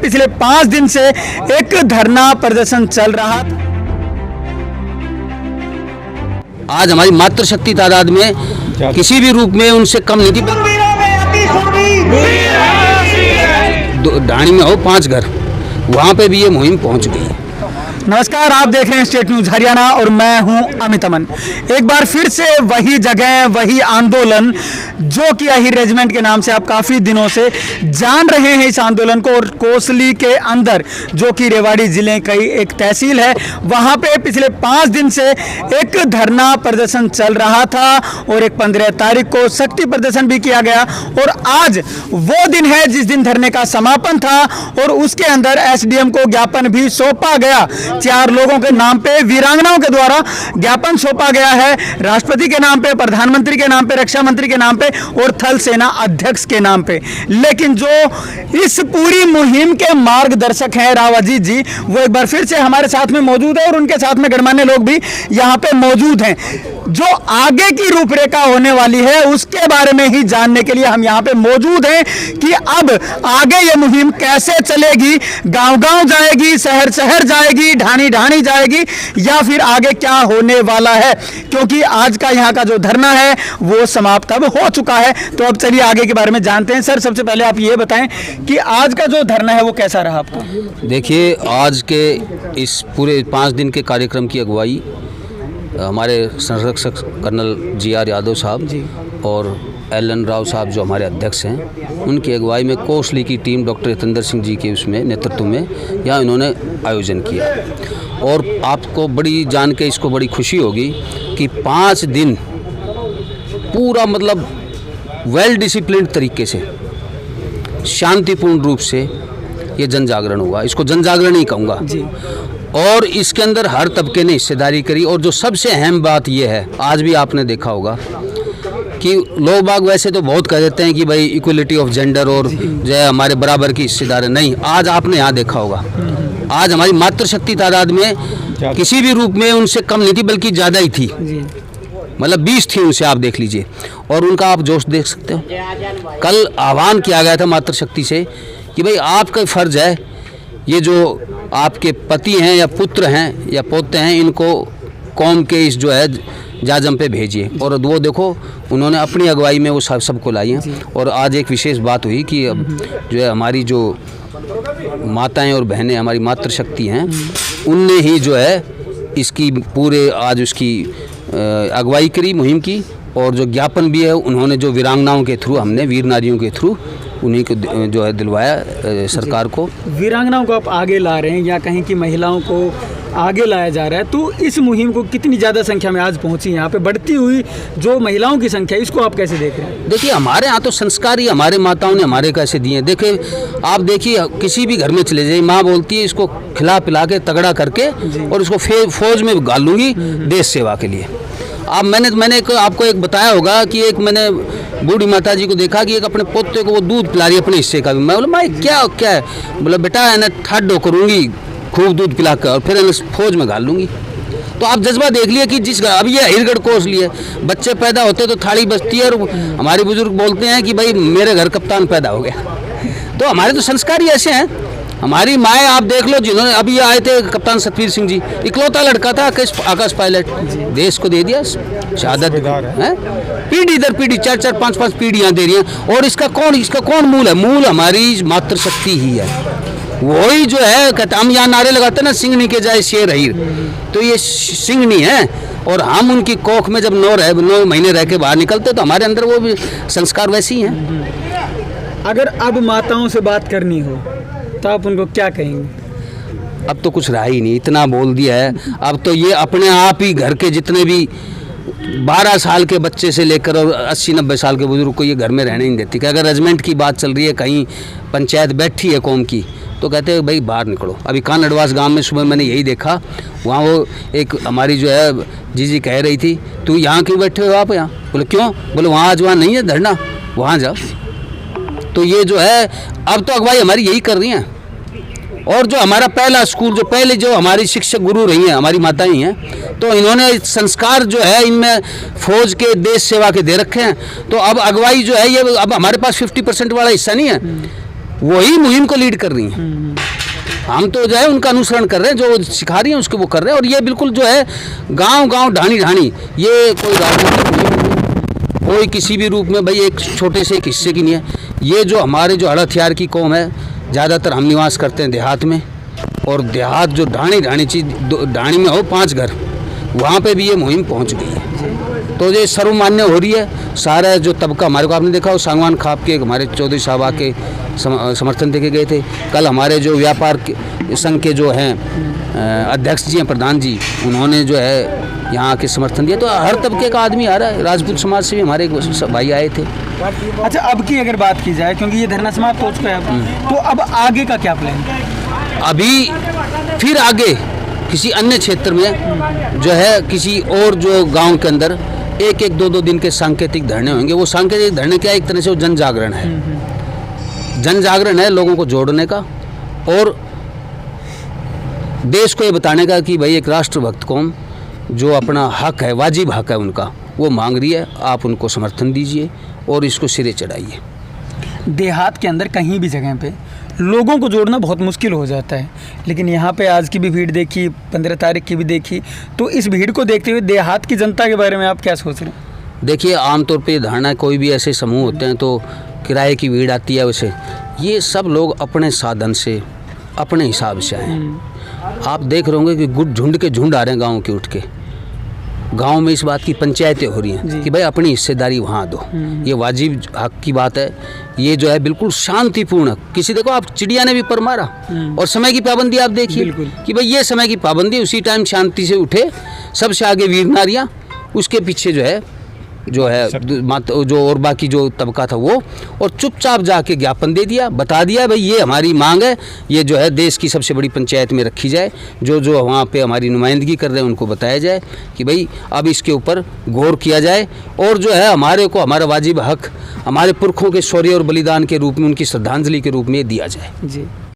पिछले 5 दिन से एक धरना प्रदर्शन चल रहा था। आज हमारी मातृशक्ति तादाद में किसी भी रूप में उनसे कम नहीं थी। ढाणी में हो 5 घर, वहाँ पे भी ये मुहिम पहुँच गई। नमस्कार, आप देख रहे हैं स्टेट न्यूज हरियाणा और मैं हूं अमित अमन। एक बार फिर से वही जगह, वही आंदोलन जो कि अहिर रेजिमेंट के नाम से आप काफ़ी दिनों से जान रहे हैं इस आंदोलन को। और कोसली के अंदर जो कि रेवाड़ी ज़िले की एक तहसील है, वहां पे पिछले 5 दिन से एक धरना प्रदर्शन चल रहा था और एक 15 तारीख को शक्ति प्रदर्शन भी किया गया। और आज वो दिन है जिस दिन धरने का समापन था और उसके अंदर एसडीएम को ज्ञापन भी सौंपा गया। 4 लोगों के नाम पे, वीरांगनाओं के द्वारा ज्ञापन सौंपा गया है, राष्ट्रपति के नाम पे, प्रधानमंत्री के नाम पे, रक्षा मंत्री के नाम पे और थल सेना अध्यक्ष के नाम पे। लेकिन जो इस पूरी मुहिम के मार्गदर्शक हैं राव अजीत जी, वो एक बार फिर से हमारे साथ में मौजूद है और उनके साथ में गणमान्य लोग भी यहाँ पे मौजूद हैं। जो आगे की रूपरेखा होने वाली है उसके बारे में ही जानने के लिए हम यहाँ पे मौजूद हैं कि अब आगे ये मुहिम कैसे चलेगी, गांव-गांव जाएगी, शहर-शहर जाएगी, ढाणी-ढाणी जाएगी, या फिर आगे क्या होने वाला है। क्योंकि आज का यहाँ का जो धरना है वो समाप्त अब हो चुका है। तो अब चलिए आगे के बारे में जानते हैं। सर, सबसे पहले आप ये बताएं कि आज का जो धरना है वो कैसा रहा आपका? देखिए, आज के इस पूरे 5 दिन के कार्यक्रम की अगुवाई हमारे संरक्षक कर्नल GR यादव साहब और LN राव साहब जो हमारे अध्यक्ष हैं, उनकी अगुवाई में कोसली की टीम डॉक्टर यतेंद्र सिंह जी के उसमें नेतृत्व में यहाँ इन्होंने आयोजन किया। और आपको बड़ी जान के इसको बड़ी खुशी होगी कि 5 दिन पूरा मतलब वेल डिसिप्लिन्ड तरीके से, शांतिपूर्ण रूप से ये जन जागरण हुआ। इसको जन जागरण ही कहूँगा जी। और इसके अंदर हर तबके ने हिस्सेदारी करी। और जो सबसे अहम बात यह है, आज भी आपने देखा होगा कि लोग बाग वैसे तो बहुत कह देते हैं कि भाई इक्वलिटी ऑफ जेंडर और जो है हमारे बराबर की हिस्सेदारी, नहीं। आज आपने यहाँ देखा होगा, आज हमारी मातृशक्ति तादाद में किसी भी रूप में उनसे कम नहीं थी, बल्कि ज़्यादा ही थी। मतलब 20 थी उनसे, आप देख लीजिए। और उनका आप जोश देख सकते हो। कल आह्वान किया गया था मातृशक्ति से कि भाई आपका फ़र्ज़ है, ये जो आपके पति हैं या पुत्र हैं या पोते हैं, इनको कौम के इस जो है जाजम पे भेजिए। और वो देखो, उन्होंने अपनी अगुवाई में वो सबको लाई हैं। और आज एक विशेष बात हुई कि अब जो है हमारी जो माताएं और बहनें, हमारी मातृशक्ति हैं, उनने ही जो है इसकी पूरे आज उसकी अगुवाई करी मुहिम की। और जो ज्ञापन भी है उन्होंने जो वीरांगनाओं के थ्रू, हमने वीर नारियों के थ्रू उन्हीं को जो है दिलवाया सरकार को। वीरांगनाओं को आप आगे ला रहे हैं या कहीं की महिलाओं को आगे लाया जा रहा है, तो इस मुहिम को कितनी ज़्यादा संख्या में आज पहुंची यहाँ पे बढ़ती हुई जो महिलाओं की संख्या, इसको आप कैसे देख रहे हैं? देखिए, हमारे यहाँ तो संस्कार ही हमारे माताओं ने हमारे कैसे दिए हैं। देखिए, आप देखिए किसी भी घर में चले जाइए, माँ बोलती है इसको खिला पिला के तगड़ा करके और इसको फौज में गाल लूँगी देश सेवा के लिए। अब मैंने आपको एक बताया होगा कि एक मैंने बूढ़ी माता जी को देखा कि एक अपने पोते को वो दूध पिला रही है अपने हिस्से का भी। मैं बोला, माँ क्या है? बोला, बेटा है ना, ठंडो करूँगी खूब दूध पिला कर और फिर फौज में घाल लूँगी। तो आप जज्बा देख लिए कि जिस अब ये अहिरगढ़ कोसली है, बच्चे पैदा होते तो थाली बजती है और हमारे बुजुर्ग बोलते हैं कि भाई मेरे घर कप्तान पैदा हो गया। तो हमारे तो संस्कार ही ऐसे हैं। हमारी माएँ आप देख लो, जिन्होंने अभी आए थे कप्तान सतवीर सिंह जी, इकलौता लड़का था आकाश पायलट, देश को दे दिया शहादत है। पीढ़ी दर पीढ़ी 4-4, 5-5 पीढ़ियाँ दे रही हैं। और इसका कौन मूल है? मूल हमारी मातृशक्ति ही है। वही जो है, हम यहाँ नारे लगाते हैं ना, सिंगनी के जाए शेर अहिर, तो ये सिंगनी है। और हम उनकी कोख में जब 9 महीने रह के बाहर निकलते तो हमारे अंदर वो भी संस्कार वैसे ही हैं। अगर अब माताओं से बात करनी हो तो आप उनको क्या कहेंगे? अब तो कुछ रहा ही नहीं, इतना बोल दिया है। अब तो ये अपने आप ही घर के जितने भी 12 साल के बच्चे से लेकर और 80-90 साल के बुजुर्ग को ये घर में रहने नहीं देती। कि अगर रेजिमेंट की बात चल रही है, कहीं पंचायत बैठी है कौम की, तो कहते हैं भाई बाहर निकलो। अभी कान अडवास गांव में सुबह मैंने यही देखा, वहाँ वो एक हमारी जो है जीजी कह रही थी, तू यहाँ क्यों बैठे हो आप यहाँ? बोले क्यों? बोले वहाँ आज वहाँ नहीं है धरना, वहाँ जाओ। तो ये जो है अब तो अगुवाई हमारी यही कर रही हैं। और जो हमारा पहला स्कूल, जो पहले जो हमारी शिक्षक गुरु रही हैं, हमारी माताएं ही हैं, तो इन्होंने संस्कार जो है इनमें फौज के, देश सेवा के दे रखे हैं। तो अब अगुवाई जो है ये अब हमारे पास 50% वाला हिस्सा नहीं है, वही मुहिम को लीड कर रही हैं। हम तो जो है उनका अनुसरण कर रहे हैं, जो सिखा रही हैं उसको वो कर रहे हैं। और ये बिल्कुल जो है गांव गांव ढाणी ढाणी, ये कोई राजनीतिक नहीं, कोई किसी भी रूप में भाई एक छोटे से एक हिस्से की नहीं है। ये जो हमारे जो हड़हथियार की कौम है, ज़्यादातर हम निवास करते हैं देहात में, और देहात जो ढाणी ढाणी चीज ढाणी में हो 5 घर, वहाँ पे भी ये मुहिम पहुँच गई है। तो ये सर्वमान्य हो रही है। सारा जो तबका हमारे को, आपने देखा वो सांगवान खाप के हमारे चौधरी साहब आके समर्थन देके गए थे। कल हमारे जो व्यापार संघ के जो हैं अध्यक्ष जी हैं, प्रधान जी, उन्होंने जो है यहाँ आके समर्थन दिया। तो हर तबके का आदमी आ रहा है। राजपूत समाज से भी हमारे भाई आए थे। अच्छा, अब की अगर बात की जाए, क्योंकि ये धरना समाप्त हो चुका है, तो अब आगे का क्या प्लान है? अभी फिर आगे किसी अन्य क्षेत्र में जो है, किसी और जो गांव के अंदर 1-2 दिन के सांकेतिक धरने होंगे। वो सांकेतिक धरने क्या, एक तरह से वो जन जागरण है। जन जागरण है लोगों को जोड़ने का और देश को ये बताने का कि भाई एक राष्ट्रभक्त कौम जो अपना हक है, वाजिब हक है उनका, वो मांग रही है। आप उनको समर्थन दीजिए और इसको सिरे चढ़ाइए। देहात के अंदर कहीं भी जगह पे लोगों को जोड़ना बहुत मुश्किल हो जाता है, लेकिन यहाँ पे आज की भी भीड़ देखी, 15 तारीख की भी देखी, तो इस भीड़ को देखते हुए देहात की जनता के बारे में आप क्या सोच रहे हैं? देखिए, आमतौर पे धारणा, कोई भी ऐसे समूह होते हैं तो किराए की भीड़ आती है। वैसे ये सब लोग अपने साधन से, अपने हिसाब से आए। आप देख रहे होंगे कि झुंड के झुंड आ रहे हैं गाँव के उठ के। गांव में इस बात की पंचायतें हो रही हैं कि भाई अपनी हिस्सेदारी वहाँ दो। ये वाजिब हक की बात है। ये जो है बिल्कुल शांतिपूर्ण, किसी देखो आप चिड़िया ने भी पर मारा। और समय की पाबंदी आप देखिए कि भाई ये समय की पाबंदी, उसी टाइम शांति से उठे, सबसे आगे वीर नारियाँ, उसके पीछे जो है जो और बाकी जो तबका था वो, और चुपचाप जाके ज्ञापन दे दिया, बता दिया भाई ये हमारी मांग है, ये जो है देश की सबसे बड़ी पंचायत में रखी जाए। जो वहाँ पे हमारी नुमाइंदगी कर रहे हैं उनको बताया जाए कि भाई अब इसके ऊपर गौर किया जाए, और जो है हमारे को हमारा वाजिब हक हमारे पुरखों के शौर्य और बलिदान के रूप में, उनकी श्रद्धांजलि के रूप में दिया जाए। जी।